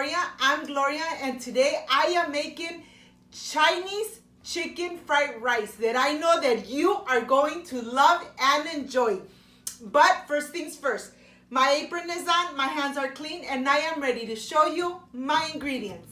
Gloria. I'm Gloria, and today I am making Chinese chicken fried rice that I know that you are going to love and enjoy. But first things first, my apron is on, my hands are clean, and I am ready to show you my ingredients.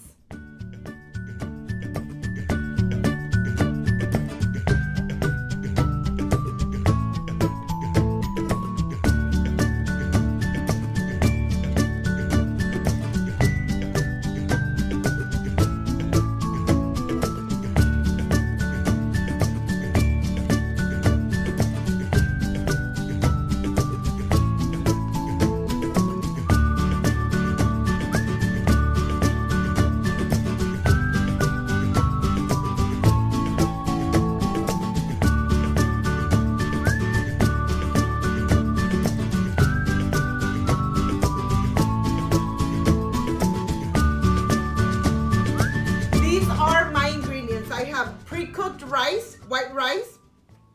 These are my ingredients. I have pre-cooked rice, white rice,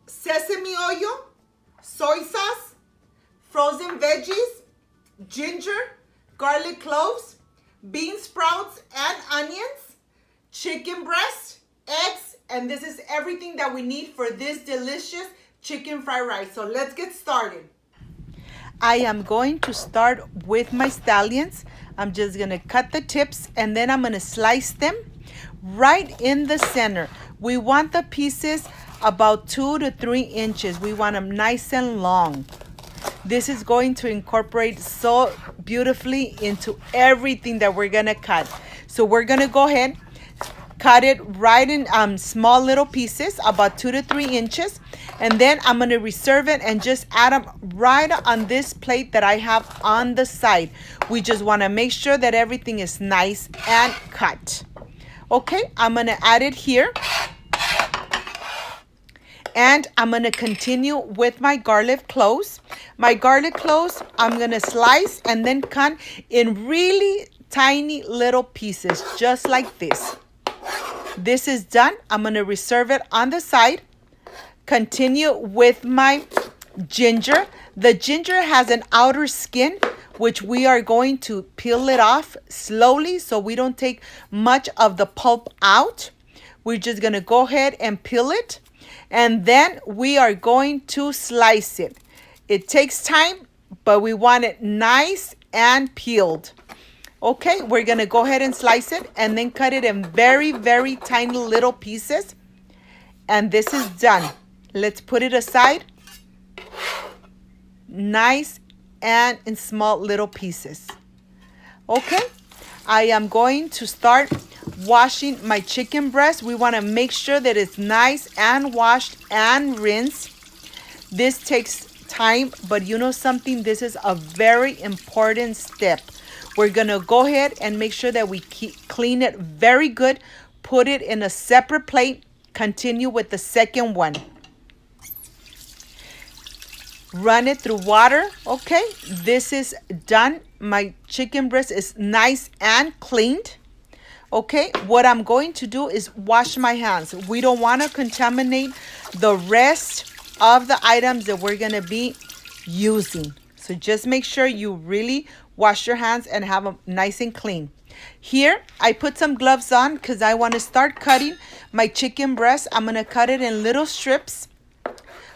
sesame oil, soy sauce, frozen veggies, ginger, garlic cloves, bean sprouts and onions, chicken breast, eggs, and this is everything that we need for this delicious chicken fried rice. So let's get started. I am going to start with my scallions. I'm just gonna cut the tips and then I'm gonna slice them right in the center. We want the pieces about 2 to 3 inches. We want them nice and long. This is going to incorporate so beautifully into everything that we're gonna cut. So we're gonna go ahead, cut it right in small little pieces, about 2 to 3 inches. And then I'm gonna reserve it and just add them right on this plate that I have on the side. We just wanna make sure that everything is nice and cut. Okay, I'm gonna add it here. And I'm gonna continue with my garlic cloves. My garlic cloves, I'm gonna slice and then cut in really tiny little pieces, just like this. This is done. I'm gonna reserve it on the side. Continue with my ginger. The ginger has an outer skin, which we are going to peel it off slowly so we don't take much of the pulp out. We're just gonna go ahead and peel it, and then we are going to slice it. It takes time, but we want it nice and peeled. Okay, we're gonna go ahead and slice it and then cut it in very, very tiny little pieces. And this is done. Let's put it aside. Nice and in small little pieces. Okay, I am going to start washing my chicken breast. We want to make sure that it's nice and washed and rinsed. This takes time, but you know something, this is a very important step. We're gonna go ahead and make sure that we clean it very good, put it in a separate plate, continue with the second one. Run it through water. Okay, this is done. My chicken breast is nice and cleaned. Okay, what I'm going to do is wash my hands. We don't want to contaminate the rest of the items that we're going to be using. So just make sure you really wash your hands and have them nice and clean. Here, I put some gloves on because I want to start cutting my chicken breast. I'm going to cut it in little strips.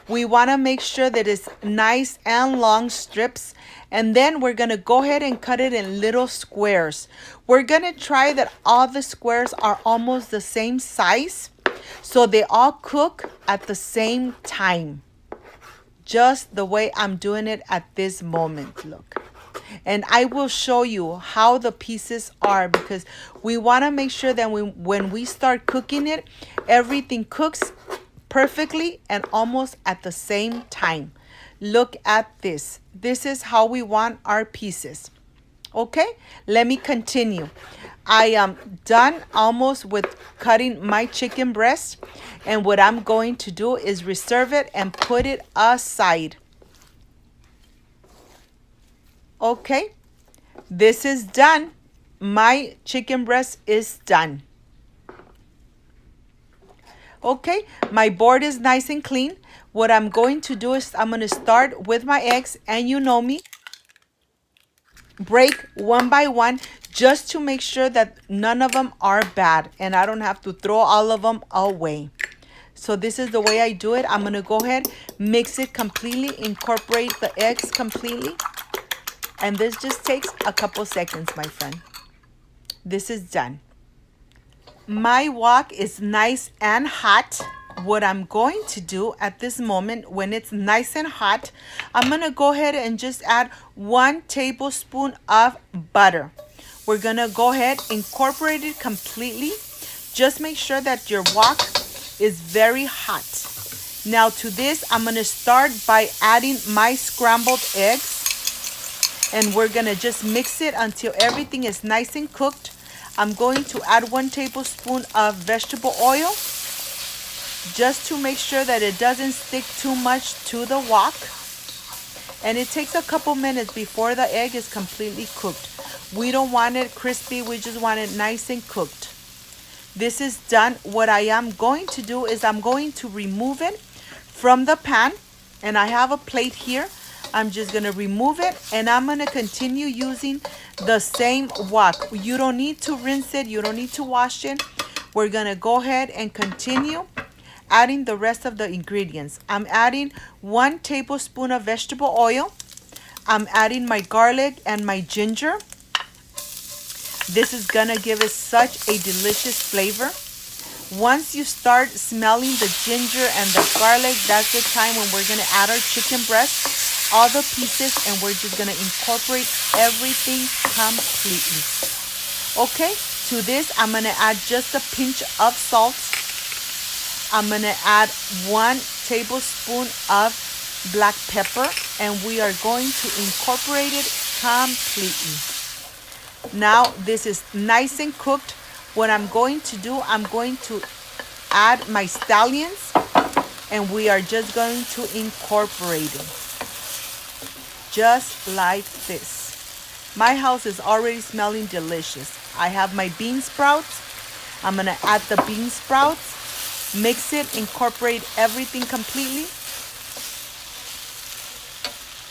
We want to make sure that it's nice and long strips. And then we're going to go ahead and cut it in little squares. We're going to try that all the squares are almost the same size, so they all cook at the same time. Just the way I'm doing it at this moment, look. And I will show you how the pieces are, because we want to make sure that when we start cooking it, everything cooks perfectly and almost at the same time. Look at this. This is how we want our pieces. Okay, let me continue. I am done almost with cutting my chicken breast, and what I'm going to do is reserve it and put it aside. Okay, this is done. My chicken breast is done. Okay, my board is nice and clean. What I'm going to do is I'm going to start with my eggs, and you know me, break one by one just to make sure that none of them are bad and I don't have to throw all of them away. So this is the way I do it. I'm going to go ahead, mix it completely, incorporate the eggs completely. And this just takes a couple seconds, my friend. This is done. My wok is nice and hot. What I'm going to do at this moment, when it's nice and hot, I'm going to go ahead and just add 1 tablespoon of butter. We're going to go ahead, incorporate it completely. Just make sure that your wok is very hot. Now to this, I'm going to start by adding my scrambled eggs. And we're going to just mix it until everything is nice and cooked. I'm going to add 1 tablespoon of vegetable oil just to make sure that it doesn't stick too much to the wok. And it takes a couple minutes before the egg is completely cooked. We don't want it crispy, we just want it nice and cooked. This is done. What I am going to do is I'm going to remove it from the pan, and I have a plate here. I'm just going to remove it, and I'm going to continue using the same wok. You don't need to rinse it. You don't need to wash it. We're going to go ahead and continue adding the rest of the ingredients. I'm adding 1 tablespoon of vegetable oil. I'm adding my garlic and my ginger. This is going to give us such a delicious flavor. Once you start smelling the ginger and the garlic, that's the time when we're going to add our chicken breast, all the pieces, and we're just going to incorporate everything completely. Okay, to this, I'm going to add just a pinch of salt. I'm going to add 1 tablespoon of black pepper, and we are going to incorporate it completely. Now this is nice and cooked. What I'm going to do, I'm going to add my scallions, and we are just going to incorporate it. Just like this. My house is already smelling delicious. I have my bean sprouts. I'm going to add the bean sprouts, mix it, incorporate everything completely.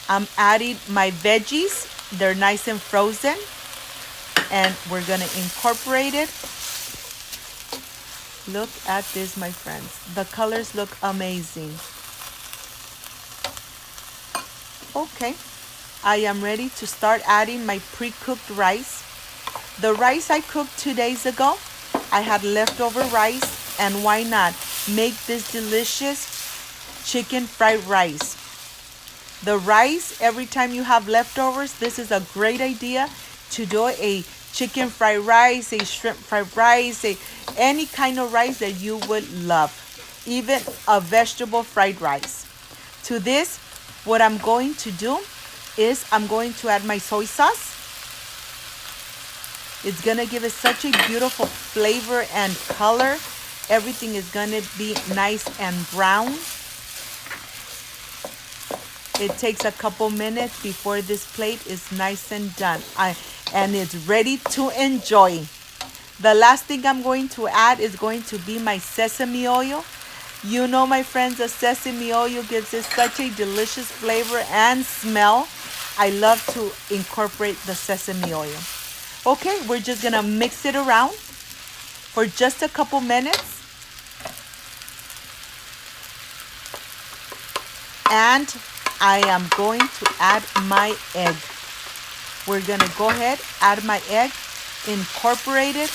I'm adding my veggies. They're nice and frozen. And we're going to incorporate it. Look at this, my friends. The colors look amazing. Okay, I am ready to start adding my pre-cooked rice. The rice I cooked 2 days ago, I had leftover rice, and why not make this delicious chicken fried rice. The rice, every time you have leftovers, this is a great idea to do a chicken fried rice, a shrimp fried rice, any kind of rice that you would love, even a vegetable fried rice. To this, what I'm going to do is I'm going to add my soy sauce. It's going to give it such a beautiful flavor and color. Everything is going to be nice and brown. It takes a couple minutes before this plate is nice and done. And it's ready to enjoy. The last thing I'm going to add is going to be my sesame oil. You know, my friends, the sesame oil gives it such a delicious flavor and smell. I love to incorporate the sesame oil. Okay, we're just going to mix it around for just a couple minutes. And I am going to add my egg. We're going to go ahead, add my egg, incorporate it.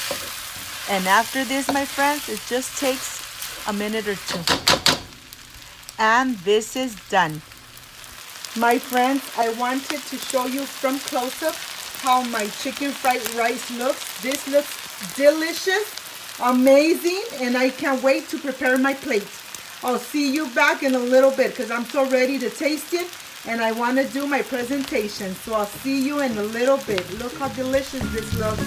And after this, my friends, it just takes a minute or 2. And this is done. My friends, I wanted to show you from close-up how my chicken fried rice looks. This looks delicious, amazing, and I can't wait to prepare my plate. I'll see you back in a little bit because I'm so ready to taste it and I want to do my presentation. So I'll see you in a little bit. Look how delicious this looks.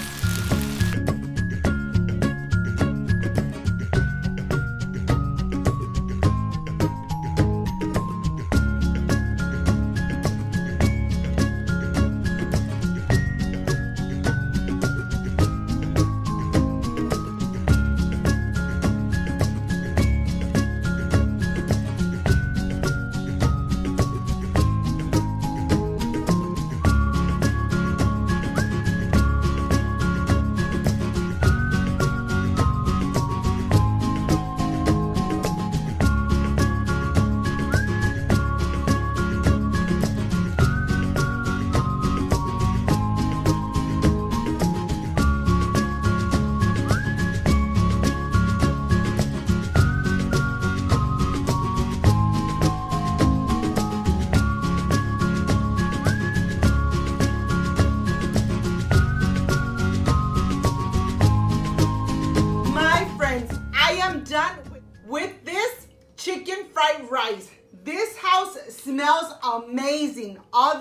with this chicken fried rice. This house smells amazing. All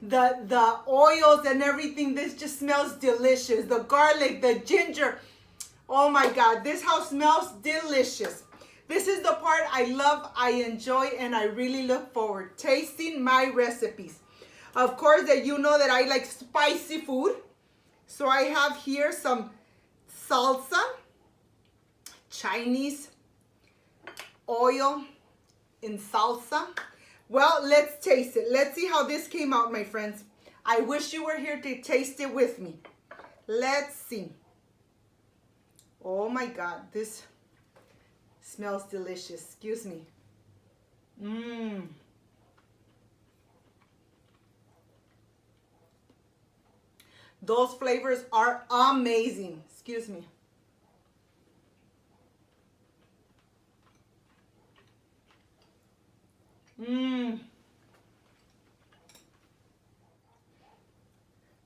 the oils and everything, this just smells delicious. The garlic, the ginger. Oh my God, this house smells delicious. This is the part I love, I enjoy, and I really look forward tasting my recipes. Of course, that you know that I like spicy food. So I have here some salsa, Chinese oil in salsa. Well, let's taste it. Let's see how this came out, my friends. I wish you were here to taste it with me. Let's see. Oh my God, this smells delicious. Excuse me. Those flavors are amazing. Excuse me.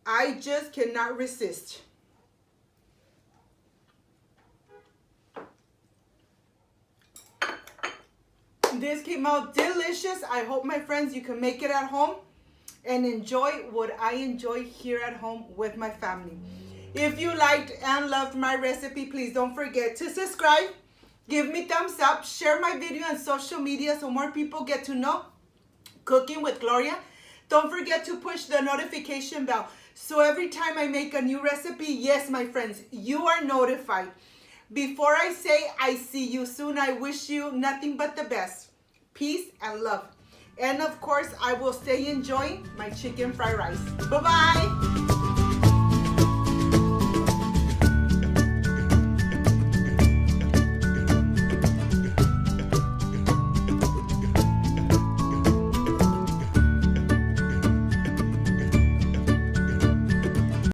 I just cannot resist. This came out delicious. I hope, my friends, you can make it at home and enjoy what I enjoy here at home with my family. If you liked and loved my recipe, please don't forget to subscribe, give me thumbs up, share my video on social media so more people get to know Cooking with Gloria. Don't forget to push the notification bell so every time I make a new recipe, yes, my friends, you are notified. Before I say I see you soon, I wish you nothing but the best. Peace and love. And of course, I will stay enjoying my chicken fried rice. Bye-bye.